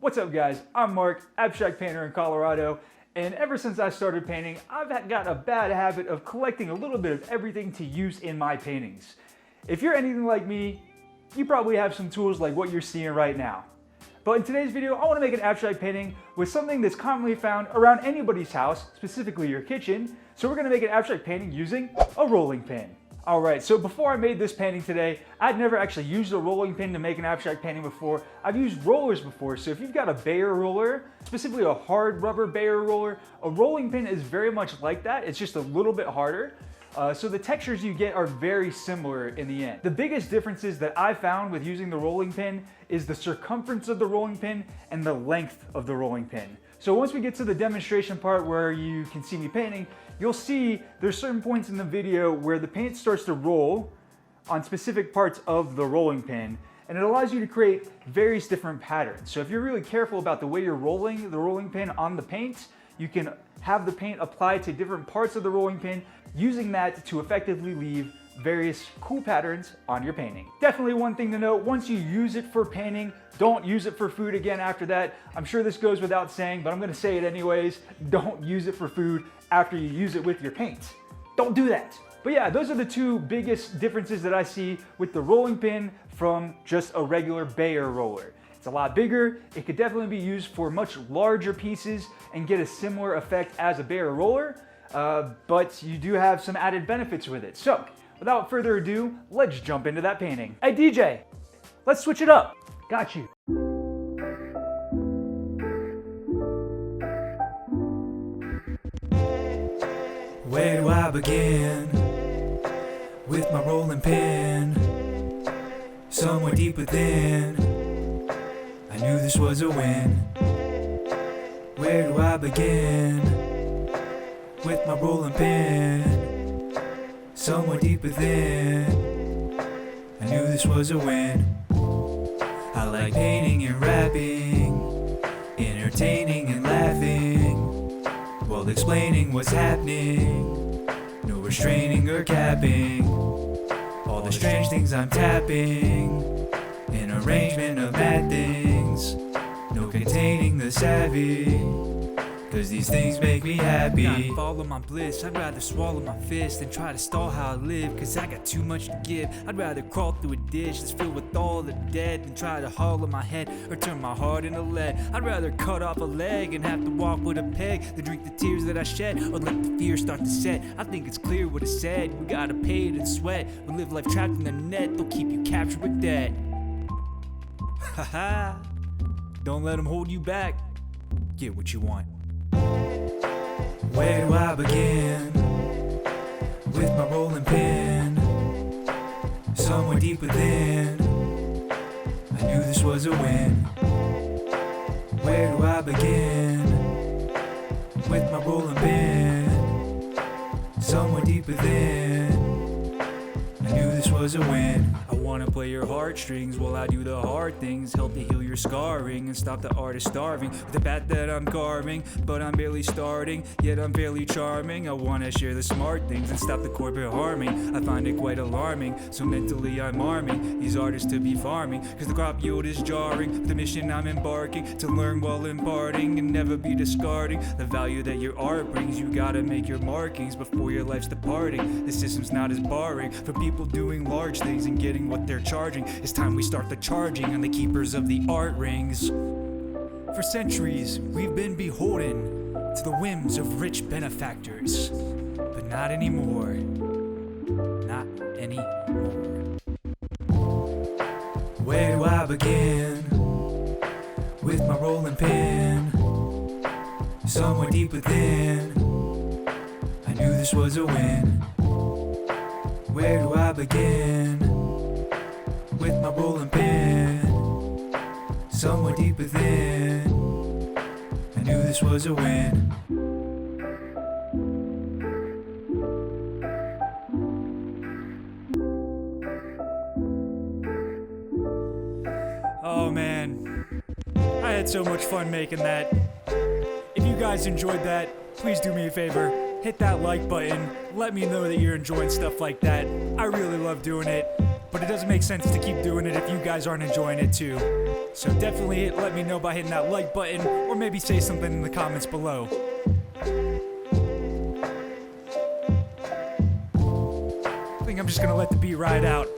What's up guys, I'm Mark, abstract painter in Colorado, and ever since I started painting, I've got a bad habit of collecting a little bit of everything to use in my paintings. If you're anything like me, you probably have some tools like what you're seeing right now. But in today's video, I want to make an abstract painting with something that's commonly found around anybody's house, specifically your kitchen. So we're going to make an abstract painting using a rolling pin. Alright, so before I made this painting today, I'd never actually used a rolling pin to make an abstract painting before. I've used rollers before, so if you've got a Bayer roller, specifically a hard rubber Bayer roller, a rolling pin is very much like that. It's just a little bit harder. So the textures you get are very similar in the end. The biggest differences that I found with using the rolling pin is the circumference of the rolling pin and the length of the rolling pin. So once we get to the demonstration part where you can see me painting, you'll see there's certain points in the video where the paint starts to roll on specific parts of the rolling pin, and it allows you to create various different patterns. So if you're really careful about the way you're rolling the rolling pin on the paint, you can have the paint apply to different parts of the rolling pin, using that to effectively leave various cool patterns on your painting. Definitely one thing to note, once you use it for painting, don't use it for food again after that. I'm sure this goes without saying, but I'm gonna say it anyways. Don't use it for food after you use it with your paint. Don't do that. But yeah, those are the two biggest differences that I see with the rolling pin from just a regular Bayer roller. It's a lot bigger. It could definitely be used for much larger pieces and get a similar effect as a Bayer roller, but you do have some added benefits with it. So without further ado, let's jump into that painting. Hey DJ, let's switch it up. Got you. Where do I begin with my rolling pin? Somewhere deep within, I knew this was a win. Where do I begin with my rolling pin? Somewhere deep within, I knew this was a win. I like painting and rapping, entertaining and laughing, while explaining what's happening. No restraining or capping all the strange things I'm tapping. An arrangement of bad things, no containing the savvy, cause these things make me happy. Gotta follow my bliss, I'd rather swallow my fist than try to stall how I live, cause I got too much to give. I'd rather crawl through a ditch that's filled with all the dead than try to hollow my head or turn my heart into lead. I'd rather cut off a leg and have to walk with a peg than drink the tears that I shed or let the fear start to set. I think it's clear what it said, we gotta pay it in sweat. We live life trapped in the net, they'll keep you captured with debt. Haha, don't let them hold you back, get what you want. Where do I begin with my rolling pin? Somewhere deep within, I knew this was a win. Where do I begin with my rolling pin? Somewhere deep within, I knew this was a win. I wanna play your heartstrings while I do the hard things, help to heal your scarring and stop the artist starving with the bat that I'm carving. But I'm barely starting, yet I'm fairly charming. I wanna share the smart things and stop the corporate harming. I find it quite alarming, so mentally I'm arming these artists to be farming, cause the crop yield is jarring. The mission I'm embarking to learn while imparting and never be discarding the value that your art brings. You gotta make your markings before your life's departing. The system's not as barring for people doing large things and getting what they're charging. It's time we start the charging on the keepers of the art rings. For centuries we've been beholden to the whims of rich benefactors, but not anymore. Not anymore. Where do I begin with my rolling pin? Somewhere deep within, I knew this was a win. Where do I begin with my rolling pin? Somewhere deep within, I knew this was a win. Oh man, I had so much fun making that. If you guys enjoyed that, please do me a favor, hit that like button. Let me know that you're enjoying stuff like that. I really love doing it, but it doesn't make sense to keep doing it if you guys aren't enjoying it too. So definitely let me know by hitting that like button, or maybe say something in the comments below. I think I'm just gonna let the beat ride out.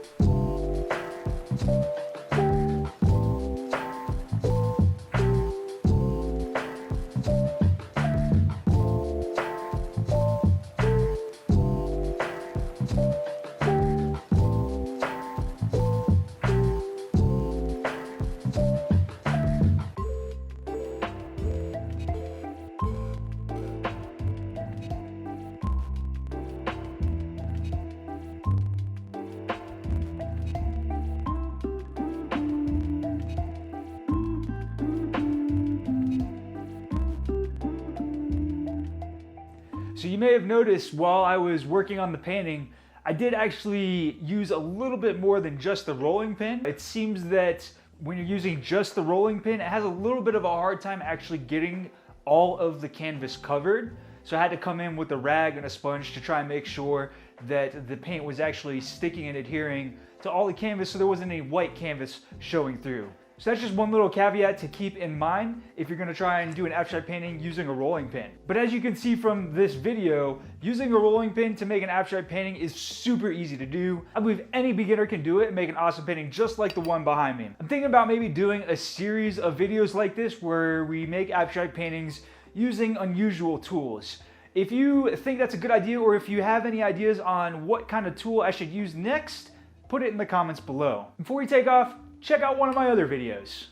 So you may have noticed while I was working on the painting, I did actually use a little bit more than just the rolling pin. It seems that when you're using just the rolling pin, it has a little bit of a hard time actually getting all of the canvas covered. So I had to come in with a rag and a sponge to try and make sure that the paint was actually sticking and adhering to all the canvas so there wasn't any white canvas showing through. So that's just one little caveat to keep in mind if you're gonna try and do an abstract painting using a rolling pin. But as you can see from this video, using a rolling pin to make an abstract painting is super easy to do. I believe any beginner can do it and make an awesome painting just like the one behind me. I'm thinking about maybe doing a series of videos like this where we make abstract paintings using unusual tools. If you think that's a good idea, or if you have any ideas on what kind of tool I should use next, put it in the comments below. Before we take off, check out one of my other videos.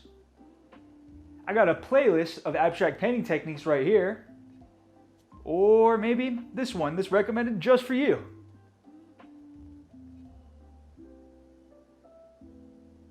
I got a playlist of abstract painting techniques right here. Or maybe this one, this recommended just for you.